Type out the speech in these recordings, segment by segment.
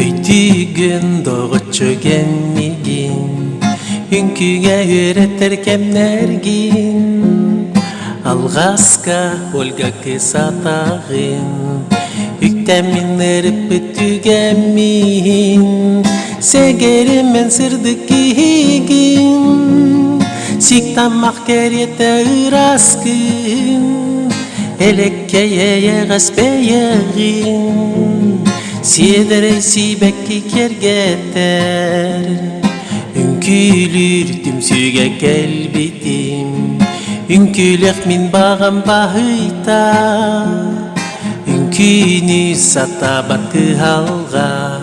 Öйтігін доғытшы кенмеген, үнкіге үйреттер кемнергін. Алғасқа Ольга кыз атағын, үктәмін әріп бүтігәмін. Сегерімен сырды кейгін, сиктамақ кереті ұраскын, элеккeye ғаспейегін. Siederey sibekki kergeter, ünkülür tümsüge gelbitim, ünkülük min bağım bahıyta, ünkünü sata batı halga,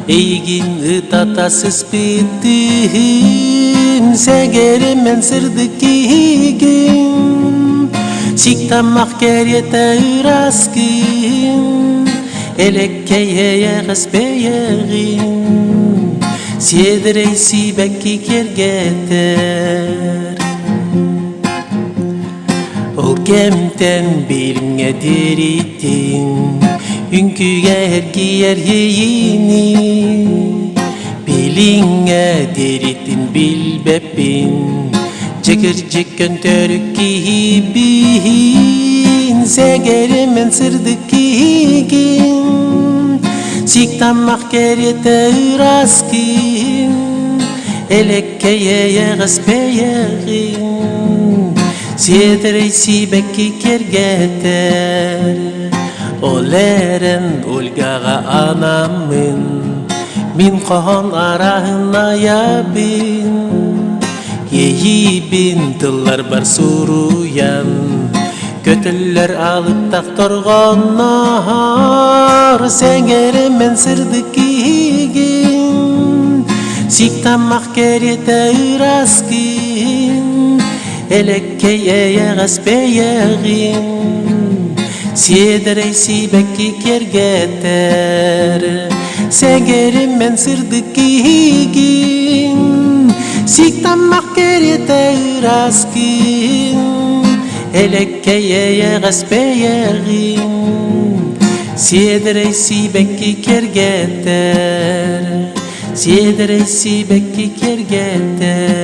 eygin ıtatasız bitim, segerimen sırdı kigin, siktamak keryete ıraskın. Elekkeye ғаспейегін, седірей сибәкки кергетер. Ол кемтен беліңе деритін, үнкіге әргейер ейіні. Беліңе деритін білбепін, жекір жеккен төрік кейбін. Сегерімен сырды кейгін, сиктамақ кереті ұраскын, элеккeye ғаспейегін, седірей сибәкки кергетер. Ол әрін Ольгаға анамын, min qohon arahın ayabın, yeyibin tıllar бар suruyan, kötüller alıp taktorgonlar. Sengerimen sırdı kigin, siktamak kerete ıraskın, elekkeye ғаспейегін, седірей сибәкки kergeter. Sengerimen sırdı kigin, siktamak kerete ıraskın, elekkeye ғаспейегін, седірей сибәкки kergeter, седірей сибәкки kergeter.